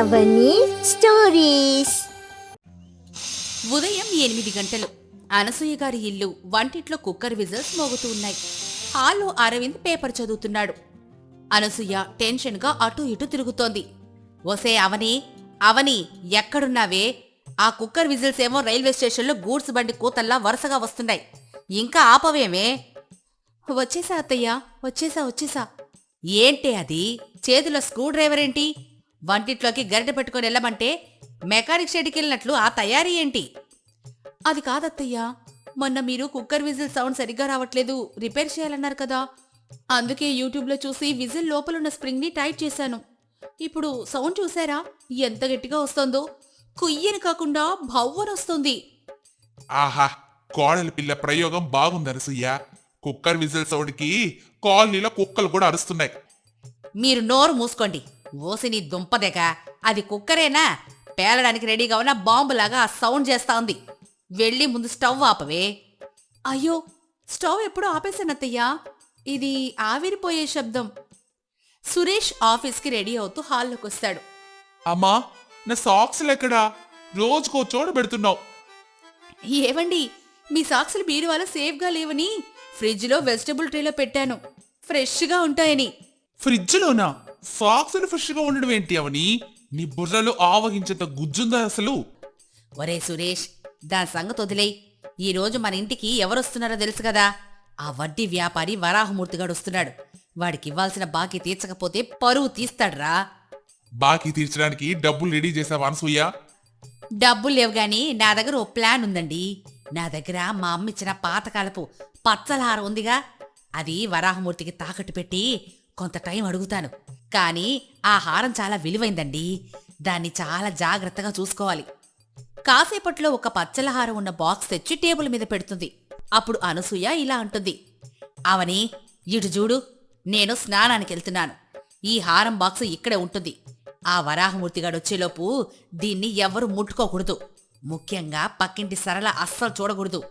అవని stories. ఉదయం 8 గంటలు. అనసూయ గారి ఇల్లు వంటిట్లో కుక్కర్ విజిల్స్ మోగుతూ ఉన్నాయి. హాల్లో అరవింద్ పేపర్ చదువుతున్నాడు. అనసూయ టెన్షన్గా అటూ ఇటూ తిరుగుతోంది. ఓసే అవని, అవని ఎక్కడున్నావే? ఆ కుక్కర్ విజిల్స్ ఏమో రైల్వే స్టేషన్లో గూడ్స్ బండి కూతల్లా వరుసగా వస్తున్నాయి. ఇంకా ఆపవేమే? వచ్చేసా అత్తయ్యా, వచ్చేసా. ఏంటే అది? చేతిలో స్క్రూ డ్రైవర్ ఏంటి? వంటిట్లోకి గరిటె పెట్టుకుని వెళ్ళమంటే మెకానిక్ షెడ్కి వెళ్ళినట్లు ఆ తయారీ ఏంటి? అది కాదత్తయ్యా, మొన్న మీరు కుక్కర్ విజిల్ సౌండ్ సరిగ్గా రావట్లేదు, రిపేర్ చేయాలన్నారు కదా, అందుకే యూట్యూబ్లో చూసి విజిల్ లోపలున్న స్ప్రింగ్ని టైట్ చేశాను. ఇప్పుడు సౌండ్ చూసారా ఎంత గట్టిగా వస్తోందో? కుయ్యని కాకుండా భవ్వనొస్తుంది. ఆహా, కోడలి పిల్ల ప్రయోగం బాగుందనసూయ. కుక్కర్ విజిల్ సౌండ్కి కాలనీలో కుక్కలు కూడా అరుస్తున్నాయి. మీరు నోరు మూసుకోండి. ఓసి నీ దుంపదెగ, అది కుక్కరేనా? పేలడానికి రెడీగా ఉన్న బాంబులాగా ఆ సౌండ్ చేస్తా ఉంది. వెళ్ళి ముందు స్టవ్ ఆపవే. అయ్యో, స్టవ్ ఎప్పుడూ ఆపేశానత్తయ్యా, ఇది ఆవిరిపోయే శబ్దం. సురేష్ ఆఫీస్కి రెడీ అవుతూ హాల్లోకి వస్తాడు. అమ్మా, నా సాక్స్లు ఎక్కడా? రోజుకో చోట పెడుతున్నావు. ఏవండి, మీ సాక్సులు బీరువాలో సేఫ్గా లేవని ఫ్రిడ్జ్లో వెజిటబుల్ ట్రేలో పెట్టాను, ఫ్రెష్గా ఉంటాయని. ఫ్రిడ్జ్లోనా? సాక్స్లు ఫ్రెష్గా ఉండడం ఏంటి అవని? నీ బుర్రలో ఆవగించేంత గుజ్జుందా అసలు? ఒరే సురేష్, దాని సంగతి వదిలేయ్. ఈరోజు మన ఇంటికి ఎవరొస్తున్నారో తెలుసు కదా? ఆ వడ్డీ వ్యాపారి వరాహమూర్తిగాడు వస్తున్నాడు. వాడికి ఇవ్వాల్సిన బాకీ తీర్చకపోతే పరువు తీస్తాడ్రా. బాకీ తీర్చడానికి డబ్బులు రెడీ చేసావా అనసూయ? డబ్బులు లేవు గాని నా దగ్గర ఓ ప్లాన్ ఉందండి. నా దగ్గర మా అమ్మ ఇచ్చిన పాతకాలపు పచ్చలహారం ఉందిగా, అది వరాహమూర్తికి తాకట్టు పెట్టి కొంత టైం అడుగుతాను. కానీ ఆ హారం చాలా విలువైందండి, దాన్ని చాలా జాగ్రత్తగా చూసుకోవాలి. కాసేపట్లో ఒక పచ్చలహారం ఉన్న బాక్స్ తెచ్చి టేబుల్ మీద పెడుతుంది. అప్పుడు అనసూయ ఇలా అంటుంది. అవని, ఇటు చూడు, నేను స్నానానికి వెళ్తున్నాను. ఈ హారం బాక్సు ఇక్కడే ఉంటుంది. ఆ వరాహమూర్తిగాడొచ్చేలోపు దీన్ని ఎవ్వరూ ముట్టుకోకూడదు. ముఖ్యంగా పక్కింటి సరళ అస్సలు చూడకూడదు.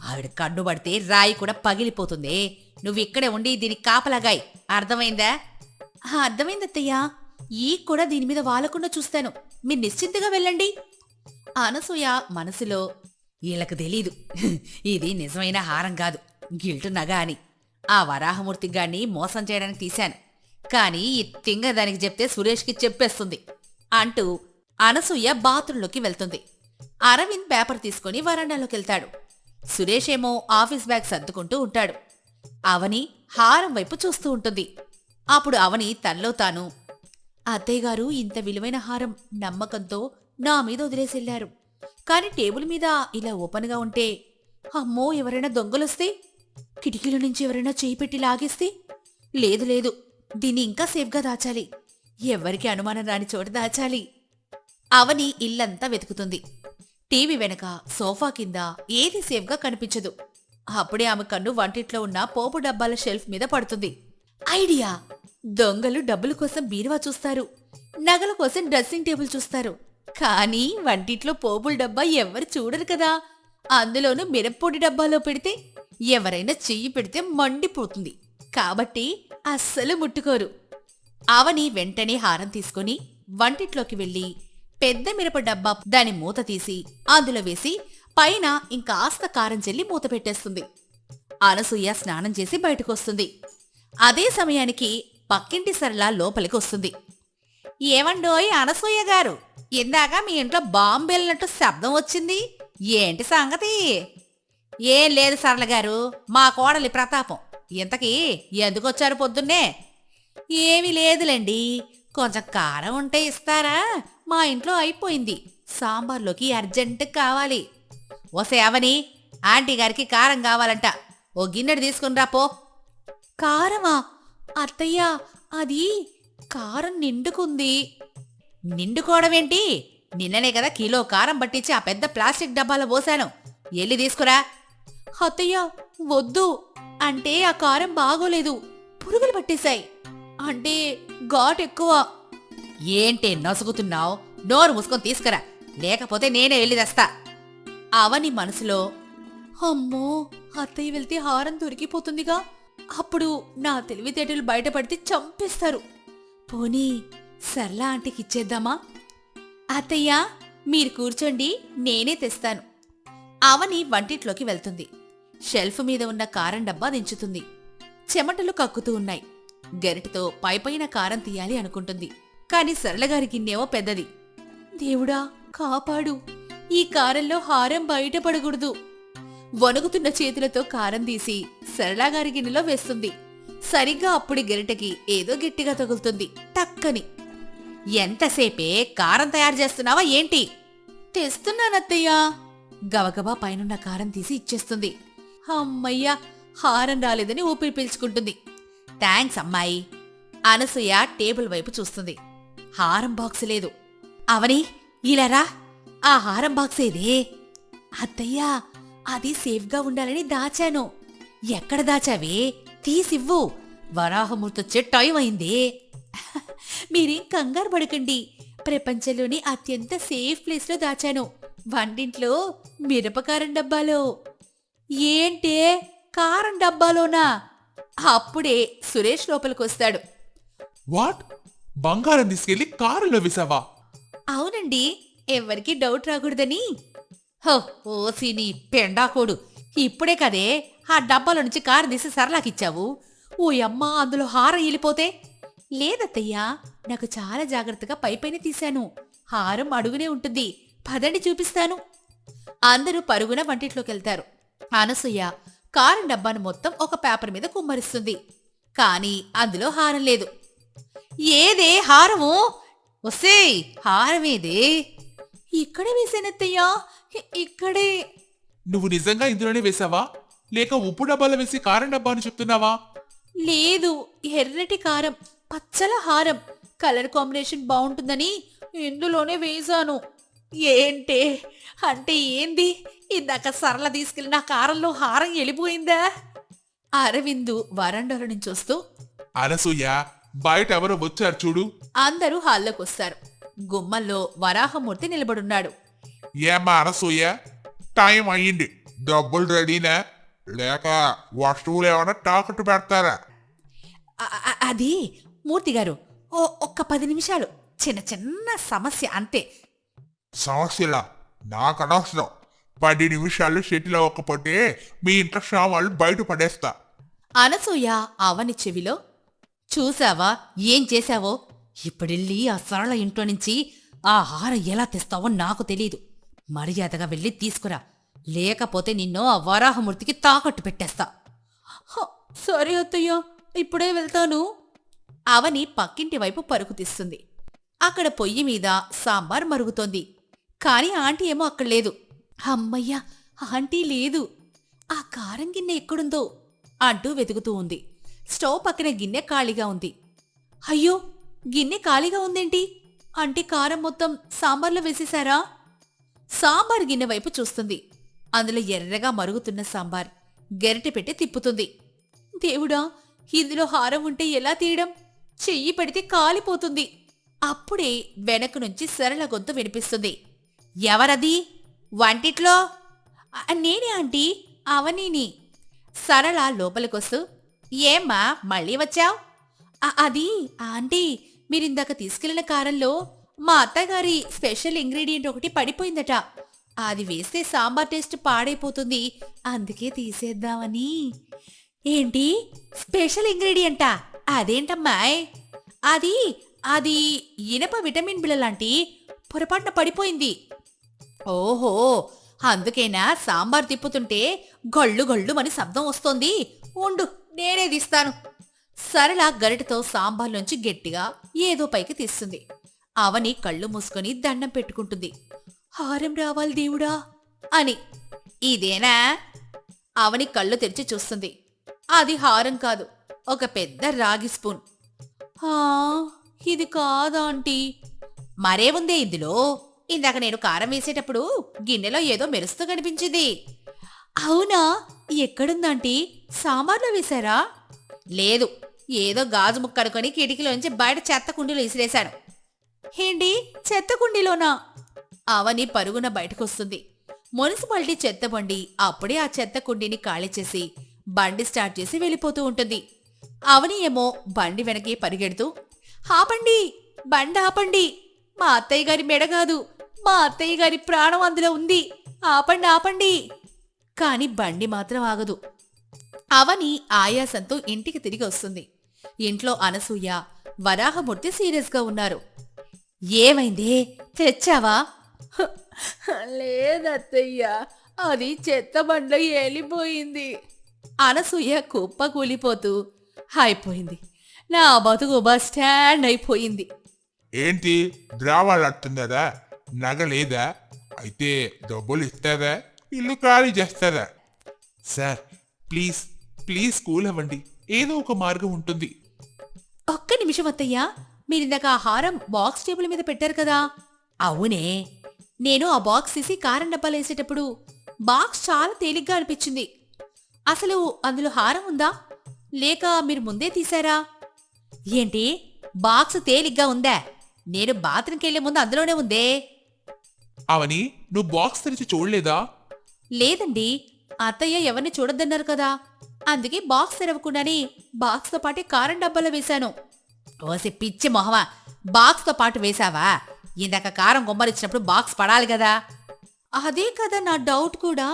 ఆవిడ కన్ను పడితే రాయి కూడా పగిలిపోతుంది. నువ్విక్కడే ఉండి దీనికి కాపలాగాయి, అర్థమైందా? అర్థమైందత్తయ్యా, ఈ కూడా దీని మీద వాలకుండా చూస్తాను, మీరు నిశ్చింతగా వెళ్ళండి. అనసూయ మనసులో, వీళ్ళకు తెలీదు ఇది నిజమైన హారం కాదు, గిల్టు నగ అని. ఆ వరాహమూర్తి గాన్ని మోసం చేయడానికి తీశాను, కానీ ఈ తింగ దానికి చెప్తే సురేష్కి చెప్పేస్తుంది అంటూ అనసూయ బాత్రూంలోకి వెళ్తుంది. అరవింద్ పేపర్ తీసుకుని వరండాలోకి వెళ్తాడు. సురేష్ ఏమో ఆఫీస్ బ్యాగ్ సర్దుకుంటూ ఉంటాడు. అవని హారం వైపు చూస్తూ ఉంటుంది. అప్పుడు అవని తనలో తాను, అత్తయ్యగారు ఇంత విలువైన హారం నమ్మకంతో నా మీద వదిలేసెళ్లారు, కాని టేబుల్ మీద ఇలా ఓపెన్గా ఉంటే, అమ్మో ఎవరైనా దొంగలొస్తే, కిటికీల నుంచి ఎవరైనా చేయి పెట్టి లాగేస్తే, లేదు దీన్ని ఇంకా సేఫ్గా దాచాలి, ఎవ్వరికి అనుమానం రాని చోట దాచాలి. అవని ఇల్లంతా వెతుకుతుంది. టీవీ వెనక, సోఫా కింద ఏది సేఫ్గా కనిపించదు. అప్పుడే ఆమె కన్ను వంటిట్లో ఉన్న పోపు డబ్బాల షెల్ఫ్ మీద పడుతుంది. ఐడియా! దొంగలు డబ్బుల కోసం బీరువా చూస్తారు, నగల కోసం డ్రెస్సింగ్ టేబుల్ చూస్తారు, కానీ వంటిట్లో పోపుల డబ్బా ఎవరు చూడరు కదా. అందులోనూ మిరప్పొడి డబ్బాలో పెడితే ఎవరైనా చెయ్యి పెడితే మండిపోతుంది, కాబట్టి అస్సలు ముట్టుకోరు. అవని వెంటనే హారం తీసుకుని వంటిట్లోకి వెళ్లి పెద్ద మిరప డబ్బా దాని మూత తీసి అందులో వేసి పైన ఇంకాస్త కారం చెల్లి మూత పెట్టేస్తుంది. అనసూయ స్నానం చేసి బయటకొస్తుంది. అదే సమయానికి పక్కింటి సరళ లోపలికి వస్తుంది. ఏమండోయ్ అనసూయ గారు, ఇందాక మీ ఇంట్లో బాంబు వెళ్ళినట్టు శబ్దం వచ్చింది, ఏంటి సంగతి? ఏం లేదు సరళ గారు, మా కోడలి ప్రతాపం. ఇంతకీ ఎందుకొచ్చారు పొద్దున్నే? ఏమీ లేదులేండి, కొంచెం కారం ఉంటే ఇస్తారా? మా ఇంట్లో అయిపోయింది, సాంబార్లోకి అర్జెంట్ కావాలి. ఓసే అవని, ఆంటీ గారికి కారం కావాలంట, ఓ గిన్నెడు తీసుకునిరా పో. కారమా? అత్తయ్యా, అది కారం నిండుకుంది. నిండుకోవడమేంటి? నిన్ననే కదా కిలో కారం పట్టించి ఆ పెద్ద ప్లాస్టిక్ డబ్బాలో పోసాను, ఎల్లి తీసుకురా. అత్తయ్యా వద్దు, అంటే ఆ కారం బాగోలేదు, పురుగులు పట్టేశాయి, అంటే ఘాట్ ఎక్కువ. ఏంటే నసుగుతున్నావు? నోరు మూసుకొని తీసుకురా, లేకపోతే నేనే వెళ్ళి తెస్తా. అవని మనసులో, అమ్మో అత్తయ్య వెళ్తే హారం దొరికిపోతుందిగా, అప్పుడు నా తెలివితేటలు బయటపడితే చంపేస్తారు. పోనీ సరళ ఆంటీకి ఇచ్చేద్దామా? అత్తయ్యా మీరు కూర్చోండి, నేనే తెస్తాను. అవని వంటిట్లోకి వెళ్తుంది. షెల్ఫ్ మీద ఉన్న కారం డబ్బా దించుతుంది. చెమటలు కక్కుతూ ఉన్నాయి. గరిటతో పైపైన కారం తీయాలి అనుకుంటుంది. కాని సరళగారి గిన్నెవో పెద్దది. దేవుడా కాపాడు, ఈ కారంలో హారం బయటపడకూడదు. వణుకుతున్న చేతులతో కారం తీసి సరళగారి గిన్నెలో వేస్తుంది. సరిగ్గా అప్పుడు గరిటకి ఏదో గట్టిగా తగులుతుంది. టక్కని. ఎంతసేపే కారం తయారు చేస్తున్నావా ఏంటి? తెస్తున్నానత్తయ్యా. గబగబా పైనున్న కారం తీసి ఇచ్చేస్తుంది. అమ్మయ్యా, హారం రాలేదని ఊపిరి పీల్చుకుంటుంది. థ్యాంక్స్ అమ్మాయి. అనసూయ టేబుల్ వైపు చూస్తుంది. హారం బాక్స్ లేదు. అవని ఇలారా, ఆ హారం బాక్స్ ఏదే? అత్తయ్యా, అది సేఫ్గా ఉండాలని దాచాను. ఎక్కడ దాచావే? తీసివ్వు, వరాహమూర్తొచ్చే టైం అయింది. మీరేం కంగారు పడకండి, ప్రపంచంలోని అత్యంత సేఫ్ ప్లేస్లో దాచాను. వంటింట్లో మిరపకారం డబ్బాలో. ఏంటే, కారం డబ్బాలోనా? అప్పుడే సురేష్ లోపలికొస్తాడు. వాట్? బంగారం తీసుకెళ్లి కారులో వేసావా? అవునండి, ఎవరికి డౌట్ రాకూడదని. హో ఓసి నీ పెండాకోడు, ఇప్పుడే కదే ఆ డబ్బాలో నుంచి కారు తీసి సరళాకిచ్చావు. ఓ అమ్మా, అందులో హారం వెళ్ళిపోతే? లేదత్తయ్యా, నాకు చాలా జాగ్రత్తగా పైపైన తీశాను. హారం అడుగునే ఉంటుంది, పదండి చూపిస్తాను. అందరూ పరుగున వంటిట్లోకెళ్తారు. అనసూయ కారం డబ్బాను మొత్తం ఒక పేపర్ మీద కుమ్మరిస్తుంది. కాని అందులో హారం లేదు. ఏదే హారము? వస్తే హారమేదే? ఇక్కడే వేసానత్తయ్యా, ఇక్కడే. నువ్వు నిజంగా ఇందులోనే వేసావా, లేక ఉప్పు డబ్బాలో వేసి కారం డబ్బా అని చెప్తున్నావా? లేదు, ఎర్రటి కారం, పచ్చల హారం. కలర్ కాంబినేషన్ బాగుంటుందని ఇందులోనే వేశాను. ఏంటే అంటే ఏంది? ఇందాక సరళ తీసుకెళ్ళిన కారంలో హారం వెళ్ళిపోయిందా? అరవిందు వరండాల నుంచి వస్తూ, అనసూయ, బయట ఎవరో వచ్చారు చూడు. అందరూ హాల్లోకొస్తారు. గుమ్మల్లో వరాహమూర్తి నిలబడున్నాడు. ఏమ్మా అనసూయ, టైం అయ్యింది, డబ్బులు రెడీనా, లేక వస్తువులు ఏమైనా తాకట్టు పెడతారా? అది మూర్తిగారు, ఒక్క 10 నిమిషాలు, చిన్న చిన్న సమస్య అంతే. సమస్యలా? నాకు అనవసరం. 10 నిమిషాలు సెటిల్ అవ్వకపోతే మీ ఇంట్లో సామాన్లు బయట పడేస్తా. అనసూయ అవని చెవిలో, చూసావా ఏం చేశావో? ఇప్పుడెళ్ళి ఆ సరళ ఇంట్లో నుంచి ఆ హారం ఎలా తెస్తావో నాకు తెలీదు. మర్యాదగా వెళ్ళి తీసుకురా, లేకపోతే నిన్ను ఆ వరాహమూర్తికి తాకట్టు పెట్టేస్తా. సరే అత్తయ్య, ఇప్పుడే వెళ్తాను. అవని పక్కింటి వైపు పరుగు తీస్తుంది. అక్కడ పొయ్యి మీద సాంబార్ మరుగుతోంది. కాని ఆంటీ ఏమో అక్కడ లేదు. అమ్మయ్యా, ఆంటీ లేదు. ఆ కారం గిన్నె ఎక్కడుందో అంటూ వెతుకుతూ ఉంది. స్టవ్ పక్కన గిన్నె ఖాళీగా ఉంది. అయ్యో, గిన్నె ఖాళీగా ఉందేంటి? అంటే కారం మొత్తం సాంబార్లో వేసేశారా? సాంబార్ గిన్నె వైపు చూస్తుంది. అందులో ఎర్రగా మరుగుతున్న సాంబార్. గెరిటె పెట్టి తిప్పుతుంది. దేవుడా, ఇందులో హారం ఉంటే ఎలా తీయడం? చెయ్యి పెడితే కాలిపోతుంది. అప్పుడే వెనక నుంచి సరళ గొంతు వినిపిస్తుంది. ఎవరది వంటిట్లో? నేనే ఆంటీ, అవనీని. సరళ లోపలికొస్తూ, ఏమ్మా మళ్ళీ వచ్చావ్? అది ఆంటీ, మీరిందాక తీసుకెళ్లిన కారంలో మా అత్తగారి స్పెషల్ ఇంగ్రీడియంట్ ఒకటి పడిపోయిందట. అది వేస్తే సాంబార్ టేస్ట్ పాడైపోతుంది, అందుకే తీసేద్దామని. ఏంటి స్పెషల్ ఇంగ్రీడియంటా? అదేంటమ్మాయ్? అది అది ఇనప విటమిన్ బిళ్ళ లాంటి పొరపాటున పడిపోయింది. ఓహో, అందుకేనా సాంబార్ తిప్పుతుంటే గళ్ళు గళ్ళు అని శబ్దం వస్తోంది? ఉండు, నేనే తీస్తాను. సరళ గరిటతో సాంబార్లోంచి గట్టిగా ఏదో పైకి తీస్తుంది. అవని కళ్ళు మూసుకొని దండం పెట్టుకుంటుంది. హారం రావాలి దేవుడా అని. ఇదేనా? అవని కళ్ళు తెరిచి చూస్తుంది. అది హారం కాదు, ఒక పెద్ద రాగి స్పూన్. ఇది కాదా ఆంటీ? మరే ఉందే ఇందులో? ఇందాక నేను కారం వేసేటప్పుడు గిన్నెలో ఏదో మెరుస్తూ కనిపించింది. అవునా? ఎక్కడుందాంటీ? సాంబార్లో వేశారా? లేదు, ఏదో గాజు ముక్క అనుకొని కిటికీలోంచి బయట చెత్త కుండీలో ఇసిరేశాను. ఏంటి, చెత్త కుండీలోనా? అవని పరుగున బయటకొస్తుంది. మున్సిపాలిటీ చెత్త బండి అప్పుడే ఆ చెత్త కుండీని ఖాళీ చేసి బండి స్టార్ట్ చేసి వెళ్ళిపోతూ ఉంటుంది. అవని ఏమో బండి వెనకే పరిగెడుతూ, ఆపండి, బండి ఆపండి మా అత్తయ్య గారి మెడ కాదు, మా అత్తయ్య గారి ప్రాణం అందులో ఉంది. ఆపండి ఆపండి. కాని బండి మాత్రం ఆగదు. అవని ఆయాసంతో ఇంటికి తిరిగి వస్తుంది. ఇంట్లో అనసూయ, వరాహమూర్తి సీరియస్గా ఉన్నారు. ఏమైందే, తెచ్చావా? లేదత్తయ్య, అది చెత్త బండ్లో ఏలిపోయింది. అనసూయ కుప్ప కూలిపోతూ, అయిపోయింది, నా బతుకు బస్ స్టాండ్ అయిపోయింది. ఏంటి ద్రావాళ్ళట్టున్నదా? నగ లేదా? అయితే డబ్బులు ఇస్తారా? ఇల్లు ఖాళీ చేస్తారా? సార్ ప్లీజ్ ప్లీజ్ కూల్ అవ్వండి, ఏదో ఒక మార్గం ఉంటుంది. ఒక్క నిమిషం అత్తయ్య, మీరిందాక ఆ హారం బాక్స్ టేబుల్ మీద పెట్టారు కదా? అవునే, నేను ఆ బాక్స్ తీసి కారం డబ్బాలు వేసేటప్పుడు బాక్స్ చాలా తేలిగ్గా అనిపించింది. అసలు అందులో హారం ఉందా, లేక మీరు ముందే తీశారా? ఏంటి, బాక్స్ తేలిగ్గా ఉందా? నేను బాత్రూంకి వెళ్లే ముందు అందులోనే ఉందే. అవని, నువ్వు బాక్స్ తెరిచి చూడలేదా? లేదండి, అత్తయ్య ఎవరిని చూడొద్దన్నారు కదా, అందుకే బాక్స్ తెరవకుండానే బాక్స్తో పాటే కారం డబ్బాలో వేశాను. ఓసి పిచ్చి మొహమా, బాక్స్తో పాటు వేశావా? ఇందాక కారం గుమ్మరిచ్చినప్పుడు బాక్స్ పడాలి కదా. అదే కదా నా డౌట్ కూడా,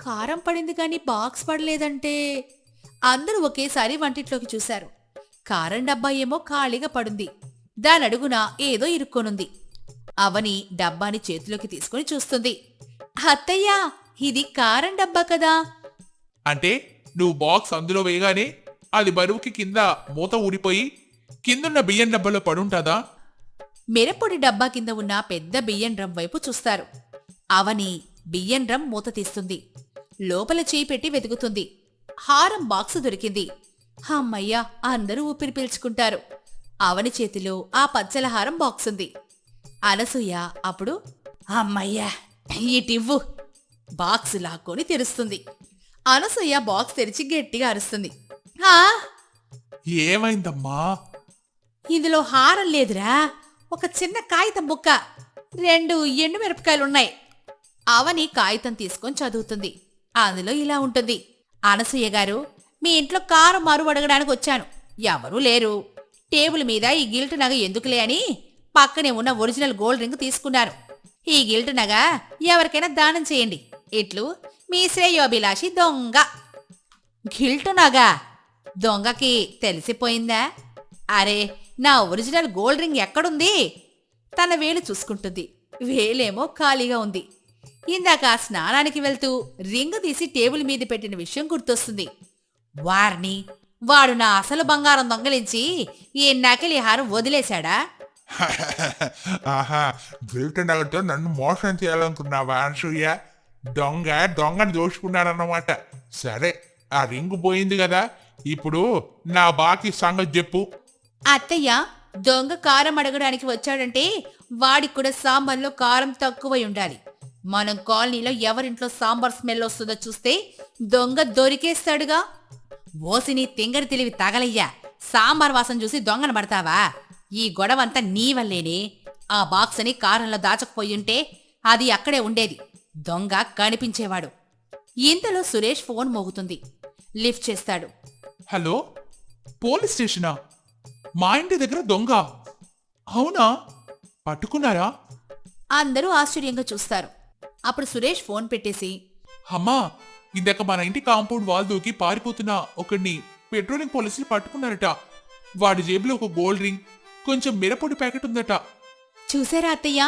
కారం పడింది కానీ బాక్స్ పడలేదంటే. అందరూ ఒకేసారి వంటిట్లోకి చూశారు. కారం డబ్బా ఏమో ఖాళీగా పడుంది, దాని అడుగున ఏదో ఇరుక్కొనుంది. అవని డబ్బాని చేతిలోకి తీసుకుని చూస్తుంది. అత్తయ్యా, ఇది కారం డబ్బా కదా. అంటే నువ్వు బాక్స్ అందులో వేయగానే అది బరువుకి కింద మూత ఊడిపోయి కిందున్న బియ్యం డబ్బాలో పడుంటాదా? మిరప్పొడి డబ్బా కింద ఉన్న పెద్ద బియ్యం డ్రమ్ వైపు చూస్తారు. అవని బియ్యం డ్రమ్ మూత తీస్తుంది. లోపల చేయి పెట్టి వెతుకుతుంది. హారం బాక్సు దొరికింది. అమ్మయ్యా, అందరూ ఊపిరి పీల్చుకుంటారు. అవని చేతిలో ఆ పచ్చల హారం బాక్స్ ఉంది. అనసూయ అప్పుడు, అమ్మయ్యా ఇటివ్వు, బాక్స్ లాక్కొని తెరుస్తుంది. అనసూయ బాక్స్ తెరిచి గట్టిగా అరుస్తుంది. ఏమైందమ్మా? ఇందులో హారం లేదురా, ఒక చిన్న కాగితం బుక్క, 2 ఎండు మిరపకాయలున్నాయి. అవని కాగితం తీసుకొని చదువుతుంది. అందులో ఇలా ఉంటుంది. అనసూయ గారు, మీ ఇంట్లో కారం మారు అడగడానికి వచ్చాను. ఎవరూ లేరు. టేబుల్ మీద ఈ గిల్ట్ నగ ఎందుకులే అని పక్కనే ఉన్న ఒరిజినల్ గోల్డ్ రింగ్ తీసుకున్నాను. ఈ గిల్ట్ నగ ఎవరికైనా దానం చేయండి. ఇట్లు మీ శ్రేయోభిలాషి దొంగ. గిల్ట్ నగ దొంగకి తెలిసిపోయిందా? అరే, నా ఒరిజినల్ గోల్డ్ రింగ్ ఎక్కడుంది? తన వేలు చూసుకుంటుంది. వేలేమో ఖాళీగా ఉంది. ఇందాక స్నానానికి వెళ్తూ రింగ్ తీసి టేబుల్ మీద పెట్టిన విషయం గుర్తొస్తుంది. వారిని, వాడు నా అసలు బంగారం దొంగలించి ఈ నకిలీ హారం వదిలేశాడా? ఆహా, గిల్ట్ నగతో నన్ను మోసం చేయాలనుకున్నావా అనసూయ? దొంగని దోచుకున్నాడన్నమాట. సరే, ఆ రింగు పోయింది కదా, ఇప్పుడు నా బాకీ సంగతి చెప్పు. అత్తయ్య, దొంగ కారం అడగడానికి వచ్చాడంటే వాడికి కూడా సాంబార్లో కారం తక్కువై ఉండాలి. మనం కాలనీలో ఎవరింట్లో సాంబార్ స్మెల్ వస్తుందో చూస్తే దొంగ దొరికేస్తాడుగా. ఓసిని తింగరి తెలివి తగలయ్యా, సాంబార్ వాసన చూసి దొంగను పడతావా? ఈ గొడవంతా నీ వల్లేనే. ఆ బాక్స్ అని కారంలో దాచకపోయుంటే అది అక్కడే ఉండేది, దొంగ కనిపించేవాడు. ఇంతలో సురేష్ ఫోన్ మోగుతుంది. లిఫ్ట్ చేస్తాడు. హలో, పోలీస్ స్టేషనా? మా ఇంటి దగ్గర దొంగ? అవునా, పట్టుకున్నారా? అందరూ ఆశ్చర్యంగా చూస్తారు. అప్పుడు సురేష్ ఫోన్ పెట్టేసి, అమ్మా, ఇందాక మన ఇంటి కాంపౌండ్ వాల్ దూకి పారిపోతున్న ఒకడిని పెట్రోలింగ్ పోలీసులు పట్టుకున్నారట. వాడి జేబులో ఒక గోల్డ్ రింగ్, కొంచెం మిరపొడి ప్యాకెట్ ఉందట. చూసారా అత్తయ్య,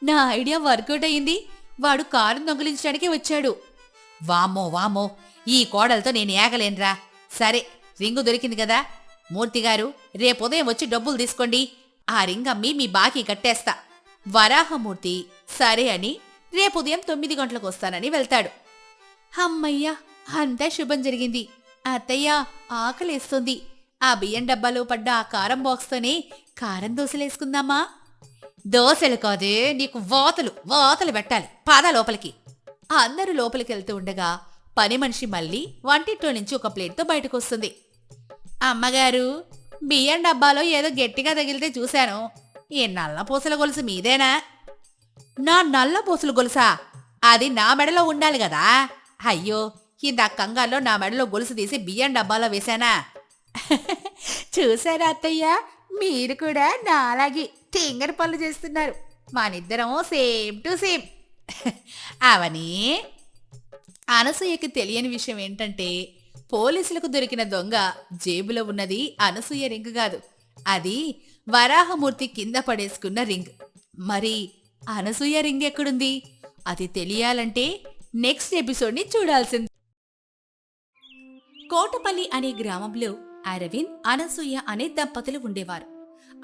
నా ఐడియా వర్కౌట్ అయింది. వాడు కారు దొంగిలించడానికి వచ్చాడు. వామ్మో వామ్మో, ఈ కోడలతో నేను ఏగలేనురా. సరే, రింగు దొరికింది కదా, మూర్తిగారు రేపు ఉదయం వచ్చి డబ్బులు తీసుకోండి. ఆ రింగ్ అమ్మి మీ బాకీ కట్టేస్తా. వరాహమూర్తి సరే అని రేపు ఉదయం 9 గంటలకు వస్తానని వెళ్తాడు. అమ్మయ్యా, అంతా శుభం జరిగింది. అత్తయ్య, ఆకలేస్తుంది. ఆ బియ్యం డబ్బాలో పడ్డ ఆ కారం బాక్స్తోనే కారం దోశలేసుకుందామా? దోశలు కాదే, నీకు వాతలు పెట్టాలి. పాదా లోపలికి. అందరూ లోపలికి వెళ్తూ ఉండగా పని మనిషి మళ్ళీ వంటింట్లో నుంచి ఒక ప్లేట్తో బయటకు వస్తుంది. అమ్మగారు, బియ్యం డబ్బాలో ఏదో గట్టిగా తగిలితే చూశాను. ఈ నల్ల పూసల గొలుసు మీదేనా? నా నల్ల పూసల గొలుసా? అది నా మెడలో ఉండాలి కదా. అయ్యో, ఇంత కంగాల్లో నా మెడలో గొలుసు తీసి బియ్యం డబ్బాలో వేశానా? చూసారా అత్తయ్య, మీరు కూడా నాలాగే తింగర పనులు చేస్తున్నారు. మనిద్దరం సేమ్ టు సేమ్. అవని, అనసూయకి తెలియని విషయం ఏంటంటే పోలీసులకు దొరికిన దొంగ జేబులో ఉన్నది అనసూయ రింగ్ కాదు, అది వరాహమూర్తి కింద పడేసుకున్న రింగ్. మరి అనసూయ రింగ్ ఎక్కడుంది? అది తెలియాలంటే నెక్స్ట్ ఎపిసోడ్ని చూడాల్సింది. కోటపల్లి అనే గ్రామంలో అరవింద్, అనసూయ అనే దంపతులు ఉండేవారు.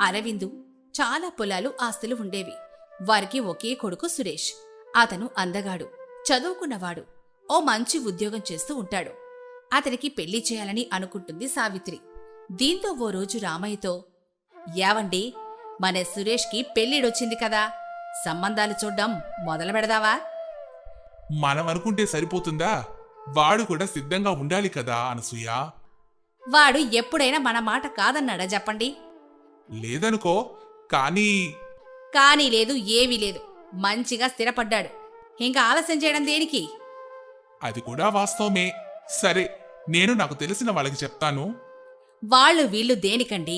అరవిందు చాలా పొలాలు, ఆస్తులు ఉండేవి. వారికి ఒకే కొడుకు సురేష్. అతను అందగాడు, చదువుకున్నవాడు, ఓ మంచి ఉద్యోగం చేస్తూ ఉంటాడు. అతనికి పెళ్లి చేయాలని అనుకుంటుంది సావిత్రి. దీంతో ఓ రోజు రామయ్యతో, యావండి, మన సురేష్కి పెళ్ళిడొచ్చింది కదా, సంబంధాలు చూడ్డం మొదలు పెడదావా? మనం అనుకుంటే సరిపోతుందా? వాడు కూడా సిద్ధంగా ఉండాలి కదా అనసూయ. వాడు ఎప్పుడైనా మన మాట కాదన్నాడా చెప్పండి? లేదనుకో, కానీ కానీ లేదు, ఏమీ లేదు. మంచిగా స్థిరపడ్డాడు. ఇంకా ఆలస్యం చేయడం దేనికి? అది కూడా వాస్తవమే. సరే, నేను నాకు తెలిసిన వాళ్ళకి చెప్తాను. వాళ్ళు వీళ్ళు దేనికండి?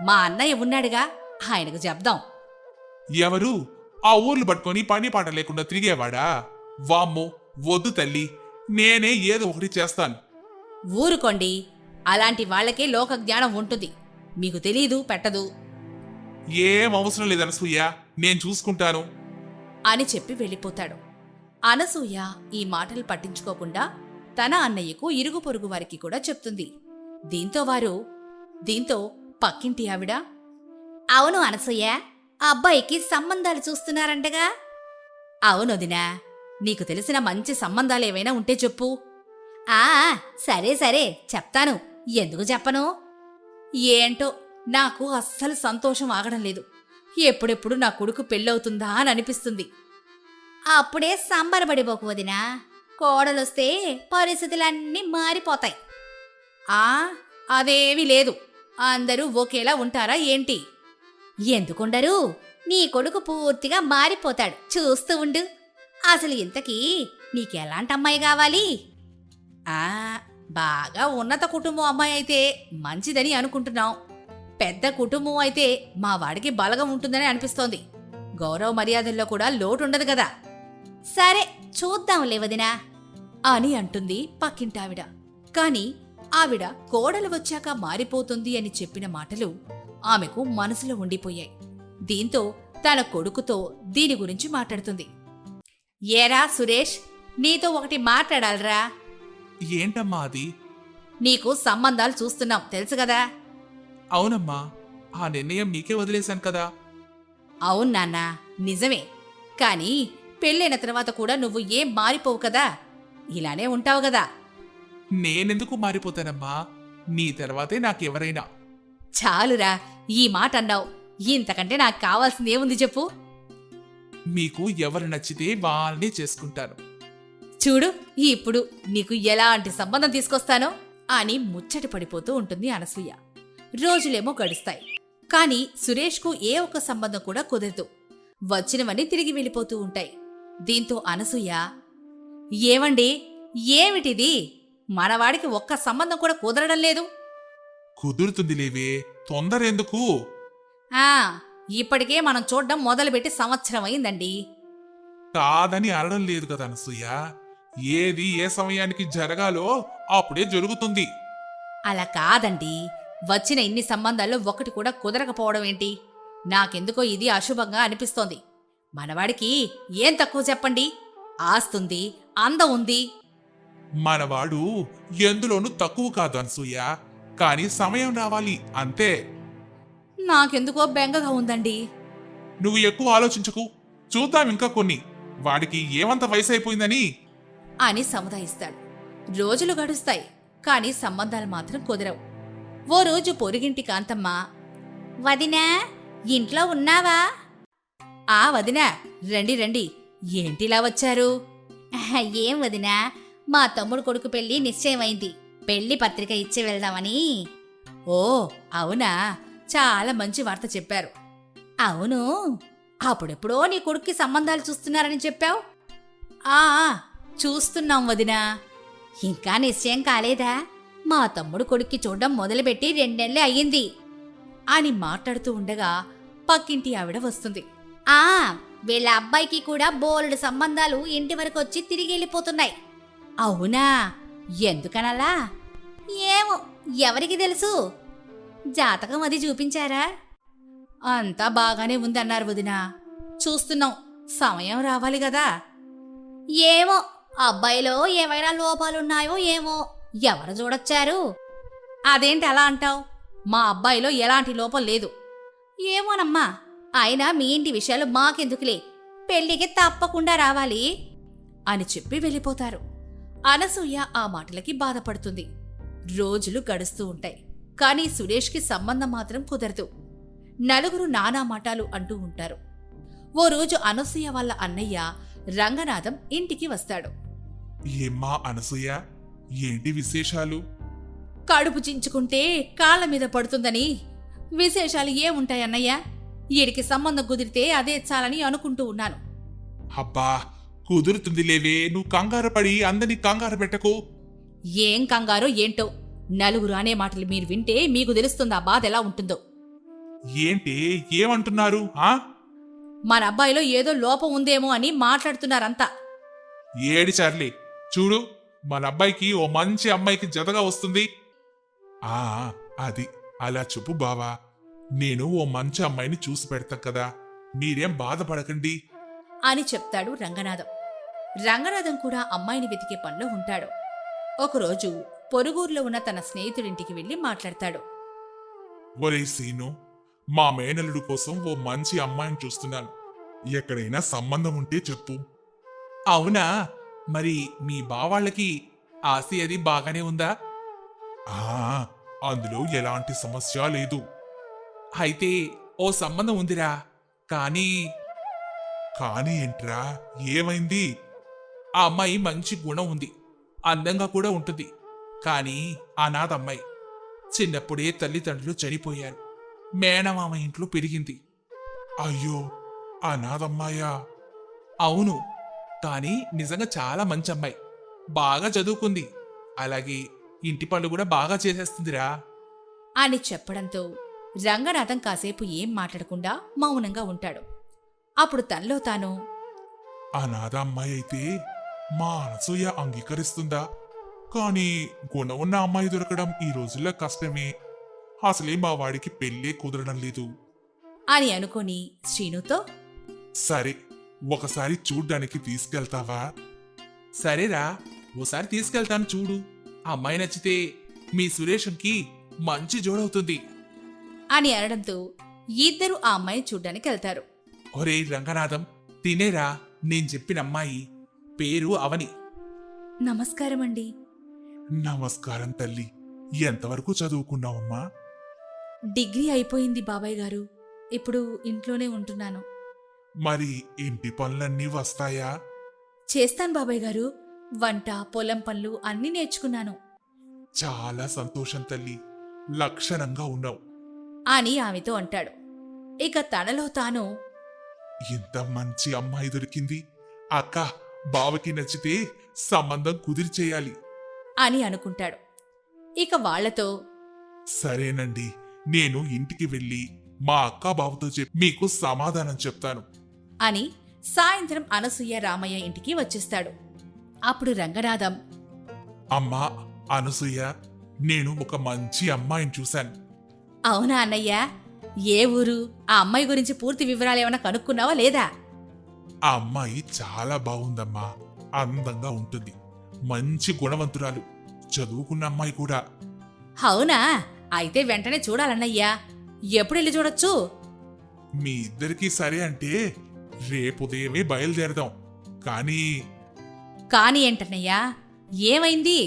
మా అన్నయ్య ఉన్నాడుగా, ఆయనకు చెప్దాం. ఎవరు? ఆ ఊర్లు పట్టుకొని పని పాట లేకుండా తిరిగేవాడా? వామ్మో, వద్దు తల్లి, నేనే ఏదో ఒకటి చేస్తాను. ఊరుకోండి, అలాంటి వాళ్ళకే లోక జ్ఞానం ఉంటుంది. మీకు తెలీదు, పెట్టదు ఏం అవసరం లేదనసూయ, నేను చూసుకుంటాను అని చెప్పి వెళ్ళిపోతాడు. అనసూయ ఈ మాటలు పట్టించుకోకుండా తన అన్నయ్యకు, ఇరుగు పొరుగు వారికి కూడా చెప్తుంది. దీంతో పక్కింటి ఆవిడ, అవును అనసూయ, ఆ అబ్బాయికి సంబంధాలు చూస్తున్నారంటగా? అవునొదినా, నీకు తెలిసిన మంచి సంబంధాలేవైనా ఉంటే చెప్పు. ఆ సరే సరే చెప్తాను, ఎందుకు చెప్పను? ఏంటో నాకు అస్సలు సంతోషం ఆగడం లేదు. ఎప్పుడెప్పుడు నా కొడుకు పెళ్ళవుతుందా అని అనిపిస్తుంది. అప్పుడే సంబరపడిపోకు వదినా, కోడలొస్తే పరిస్థితులన్నీ మారిపోతాయి. అదేమీ లేదు. అందరూ ఒకేలా ఉంటారా ఏంటి? ఎందుకుండరు? నీ కొడుకు పూర్తిగా మారిపోతాడు, చూస్తూ ఉండు. అసలు ఇంతకీ నీకెలాంటి అమ్మాయి కావాలి? బాగా ఉన్నత కుటుంబం అమ్మాయి అయితే మంచిదని అనుకుంటున్నాం. పెద్ద కుటుంబం అయితే మా వాడికి బలగం ఉంటుందని అనిపిస్తోంది. గౌరవ మర్యాదల్లో కూడా లోటుండదు కదా. సరే చూద్దాంలే వదినా అని అంటుంది పక్కింటావిడ. కాని ఆవిడ కోడలు వచ్చాక మారిపోతుంది అని చెప్పిన మాటలు ఆమెకు మనసులో ఉండిపోయాయి. దీంతో తన కొడుకుతో దీని గురించి మాట్లాడుతుంది. ఏరా సురేష్, నీతో ఒకటి మాట్లాడాలరా. ఏంటమ్మా అది? నీకు సంబంధాలు చూస్తున్నాం, తెలుసు కదా? అవునమ్మా, ఆ నిర్ణయం నీకే వదిలేశాను కదా. అవును నాన్న, నిజమే. కాని పెళ్ళైన తర్వాత కూడా నువ్వు ఏం మారిపోవు కదా, ఇలానే ఉంటావు కదా. నేనెందుకు మారిపోతానమ్మా? నీ తర్వాతే నాకెవరైనా. చాలురా, ఈ మాట అన్నావు. ఇంతకంటే నాకు కావాల్సింది ఏముంది చెప్పు? మీకు ఎవరు నచ్చితే వాళ్ళని చేసుకుంటాను. చూడు, ఇప్పుడు నీకు ఎలాంటి సంబంధం తీసుకొస్తానో అని ముచ్చట పడిపోతూ ఉంటుంది అనసూయ. రోజులేమో గడుస్తాయి. కాని సురేష్కు ఏ ఒక్క సంబంధం కూడా కుదరదు. వచ్చినవన్నీ తిరిగి వెళ్ళిపోతూ ఉంటాయి. దీంతో అనసూయ, ఏమండి, ఏమిటిది? మనవాడికి ఒక్క సంబంధం కూడా కుదరడం లేదు. కుదురుతుంది లేవే, తొందర ఎందుకు? ఇప్పటికే మనం చూడ్డం మొదలుపెట్టి సంవత్సరం అయిందండి. కాదని అనడం లేదు కదా అనసూయ. ఏది ఏ సమయానికి జరగాలో అప్పుడే జరుగుతుంది. అలా కాదండి, వచ్చిన ఇన్ని సంబంధాల్లో ఒకటి కూడా కుదరకపోవడం ఏంటి? నాకెందుకో ఇది అశుభంగా అనిపిస్తోంది. మనవాడికి ఏం తక్కువ చెప్పండి? ఆస్తుంది, అందం ఉంది. మనవాడు ఎందులోనూ తక్కువ కాదు అనసూయ, కానీ సమయం రావాలి అంతే. నాకెందుకో బెంగగా ఉందండి. నువ్వు ఎక్కువ ఆలోచించకు, చూద్దాం ఇంకా కొన్ని. వాడికి ఏమంత వయసు అయిపోయిందని అని సముదాయిస్తాడు. రోజులు గడుస్తాయి, కాని సంబంధాలు మాత్రం కుదరవు. ఓ రోజు పొరుగింటి కాంతమ్మ, వదినా, ఇంట్లో ఉన్నావా? వదినా, రండి రండి. ఏంటిలా వచ్చారు? ఏం వదినా, మా తమ్ముడు కొడుకు పెళ్లి నిశ్చయమైంది. పెళ్లి పత్రిక ఇచ్చి వెళ్దామని. ఓ అవునా, చాలా మంచి వార్త చెప్పారు. అవును, అప్పుడెప్పుడో నీ కొడుక్కి సంబంధాలు చూస్తున్నారని చెప్పావు. చూస్తున్నాం వదినా. ఇంకా నిశ్చయం కాలేదా? మా తమ్ముడు కొడుక్కి చూడడం మొదలుపెట్టి 2 నెలలే అయ్యింది అని మాట్లాడుతూ ఉండగా పక్కింటి ఆవిడ వస్తుంది. ఆ వీళ్ళ అబ్బాయికి కూడా బోలెడు సంబంధాలు ఇంటి వరకు వచ్చి తిరిగి వెళ్ళిపోతున్నాయి. అవునా? ఎందుకనలా? ఏమో, ఎవరికి తెలుసు? జాతకం అది చూపించారా? అంతా బాగానే ఉందన్నారు వదినా. చూస్తున్నాం, సమయం రావాలి కదా. ఏమో, అబ్బాయిలో ఏమైనా లోపాలున్నాయో ఏమో. ఎవరు చూడొచ్చారు? అదేంటి అలా అంటావు? మా అబ్బాయిలో ఎలాంటి లోపం లేదు. ఏమోనమ్మా, అయినా మీ ఇంటి విషయాలు మాకెందుకులే, పెళ్లికి తప్పకుండా రావాలి అని చెప్పి వెళ్ళిపోతారు. అనసూయ ఆ మాటలకి బాధపడుతుంది. రోజులు గడుస్తూ ఉంటాయి, కానీ సురేష్కి సంబంధం మాత్రం కుదరదు. నలుగురు నానా మాటలు అంటూ ఉంటారు. ఓ రోజు అనసూయ వాళ్ళ అన్నయ్య రంగనాథం ఇంటికి వస్తాడు. ఏమ్మా అనసూయ, ఏంటి విశేషాలు? కడుపు చించుకుంటే కాళ్ళ మీద పడుతుందని విశేషాలు ఏముంటాయన్నయ్య? ఈడికి సంబంధం కుదిరితే అదే చాలని అనుకుంటూ ఉన్నాను. అబ్బా, కుదురుతుంది లేవే, నువ్వు కంగారు పడి అందరినీ కంగారు పెట్టకు. ఏం కంగారో ఏంటో, నలుగురు అనే మాటలు మీరు వింటే మీకు తెలుస్తుంది ఆ బాధ ఎలా ఉంటుందో. ఏంటి, ఏమంటున్నారు? మన అబ్బాయిలో ఏదో లోపం ఉందేమో అని మాట్లాడుతున్నారంతా. ఏడి చార్లీ, చూడు, మన అబ్బాయికి ఓ మంచి అమ్మాయికి జతగా వస్తుంది. అది అలా చెప్పు బావా, నేను ఓ మంచి అమ్మాయిని చూసి పెడతా కదా, మీరేం బాధపడకండి అని చెప్తాడు రంగనాథం. రంగనాథం కూడా అమ్మాయిని వెతికే పనిలో ఉంటాడు. ఒకరోజు పొరుగుర్లో ఉన్న తన స్నేహితుడింటికి వెళ్లి మాట్లాడతాడు. ఒరే సీను, మా మేనల్లుడు కోసం ఓ మంచి అమ్మాయిని చూస్తున్నాను, ఎక్కడైనా సంబంధం ఉంటే చెప్పు. అవునా? మరి మీ బావాళ్ళకి ఆస్తి అది బాగానే ఉందా? అందులో ఎలాంటి సమస్య లేదు. అయితే ఓ సంబంధం ఉందిరా, కానీ కానీ ఏంట్రా, ఏమైంది? ఆ అమ్మాయి మంచి గుణం ఉంది, అందంగా కూడా ఉంటుంది. కానీ అనాథ అమ్మాయి. చిన్నప్పుడే తల్లిదండ్రులు చనిపోయారు. మేనమామ ఇంట్లో పెరిగింది. అయ్యో, అనాథమ్మాయా? అవును, కానీ నిజంగా చాలా మంచి అమ్మాయి. బాగా చదువుకుంది, అలాగే ఇంటి పనులు కూడా బాగా చేసేస్తుందిరా అని చెప్పడంతో రంగనాథం కాసేపు ఏం మాట్లాడకుండా మౌనంగా ఉంటాడు. అప్పుడు తనలో తాను, అనాథ అమ్మాయి అయితే మా అనసూయ అంగీకరిస్తుందా? కానీ గుణం ఉన్న అమ్మాయి దొరకడం ఈ రోజుల్లో కష్టమే. అసలే మా వాడికి పెళ్ళే కుదరడం లేదు అని అనుకొని శ్రీనుతో, సరే, ఒకసారి చూడ్డానికి తీసుకెళ్తావా? సరేరా, ఓసారి తీసుకెళ్తాను, చూడు. ఆ అమ్మాయి నచ్చితే మీ సురేషంకి మంచి జోడవుతుంది అని అనడంతో ఇద్దరు ఆ అమ్మాయిని చూడ్డానికి వెళ్తారు. ఒరే రంగనాథం, తినేరా, నేను చెప్పిన అమ్మాయి పేరు అవని. నమస్కారమండి. నమస్కారం తల్లి, ఎంతవరకు చదువుకున్నావమ్మా? డిగ్రీ అయిపోయింది బాబాయ్ గారు, ఇప్పుడు ఇంట్లోనే ఉంటున్నాను. మరి ఇంటి పనులన్నీ వస్తాయా? చేస్తాను బాబాయ్ గారు, వంట పొలం పనులు అన్నీ నేర్చుకున్నాను చాలా సంతోషం తల్లి, లక్షణంగా ఉన్నావు అని ఆమెతో అంటాడు. ఇక తనలో తాను, ఇంత మంచి అమ్మాయి దొరికింది, అక్క బావకి నచ్చితే సంబంధం కుదిరి చేయాలి అని అనుకుంటాడు. ఇక వాళ్లతో, సరేనండి, నేను ఇంటికి వెళ్ళి మా అక్క బావతో చెప్పి మీకు సమాధానం చెప్తాను అని సాయంత్రం అనసూయ రామయ్య ఇంటికి వచ్చేస్తాడు. అప్పుడు రంగనాథం, అమ్మా అనసూయ, నేను ఒక మంచి అమ్మాయిని చూశాను. అవునా అన్నయ్య? ఏ ఊరు? ఆ అమ్మాయి గురించి పూర్తి వివరాలేమైనా కనుక్కున్నావా లేదా? ఆ అమ్మాయి చాలా బాగుందమ్మా, అందంగా ఉంటుంది, మంచి గుణవంతురాలు, చదువుకున్న అమ్మాయి కూడా. అవునా? అయితే వెంటనే చూడాలన్నయ్యా. ఎప్పుడెళ్ళి చూడొచ్చు? మీ ఇద్దరికీ సరే అంటే రేపు ఉదయమే బయలుదేరదాం. కాని ఏంటన్నయ్యా, ఏమైంది?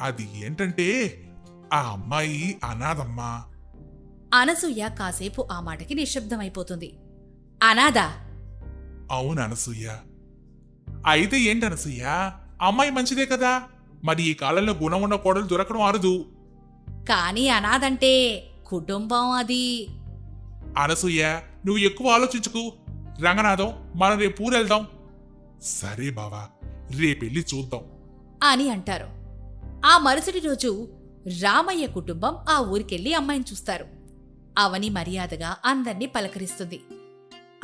అది ఏంటంటే ఆ అమ్మాయి అనాథమ్మా. అనసూయ కాసేపు ఆ మాటకి నిశ్శబ్దమైపోతుంది. అనాథ? అవును అనసూయ. అయితే ఏంటనసూయ, అమ్మాయి మంచిదే కదా, మరి ఈ కాలంలో గుణం ఉన్న కోడలు దొరకడం అరుదు. కానీ అనాథంటే కుటుంబం అది. అనసూయ, నువ్వు ఎక్కువ ఆలోచించుకు. రంగనాథం, మనం రేపు ఊరెళ్దాం. సరే బావా, రేపెళ్ళి చూద్దాం అని అంటారు. ఆ మరుసటి రోజు రామయ్య కుటుంబం ఆ ఊరికెళ్ళి అమ్మాయిని చూస్తారు. అవని మర్యాదగా అందర్నీ పలకరిస్తుంది.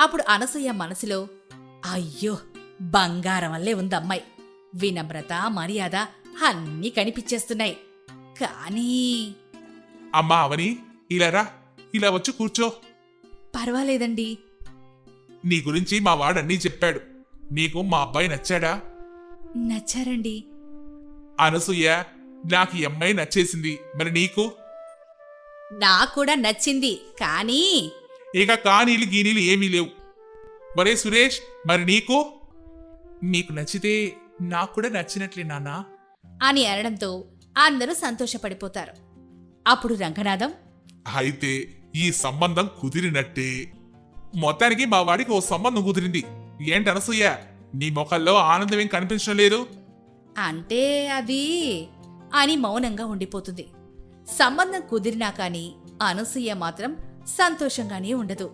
అప్పుడు అనసూయ మనసులో, అయ్యో బంగారం వల్లే ఉంది అమ్మాయి. వినమ్రత మర్యాద అన్నీ కనిపించేస్తున్నాయి. కానీ అమ్మా అవని, ఇలా రా, ఇలా వచ్చి కూర్చో. పర్వాలేదండి. నీ గురించి మా వాడన్నీ చెప్పాడు. నీకు మా అబ్బాయి నచ్చాడా? నచ్చారండి. అనసూయ, నాకు ఈ అమ్మాయి నచ్చేసింది. మరి నీకు? నాకు కూడా నచ్చింది. కానీ ఇక కానీలు గీనీలు ఏమీ లేవు. ఒరే సురేష్, మరి నీకు? నీకు నచ్చితే నాకు కూడా నచ్చినట్లే నాన్నా అని అనడంతో అందరూ సంతోషపడిపోతారు. అప్పుడు రంగనాథం, అయితే ఈ సంబంధం కుదిరినట్టే. మొత్తానికి మా వాడికి ఓ సంబంధం కుదిరింది. ఏంటి అనసూయ, నీ ముఖంలో ఆనందం ఏం కనిపించడం లేదు? అంటే అది అని మౌనంగా ఉండిపోతుంది. సంబంధం కుదిరినా కాని అనసూయ మాత్రం సంతోషంగానే ఉండదు.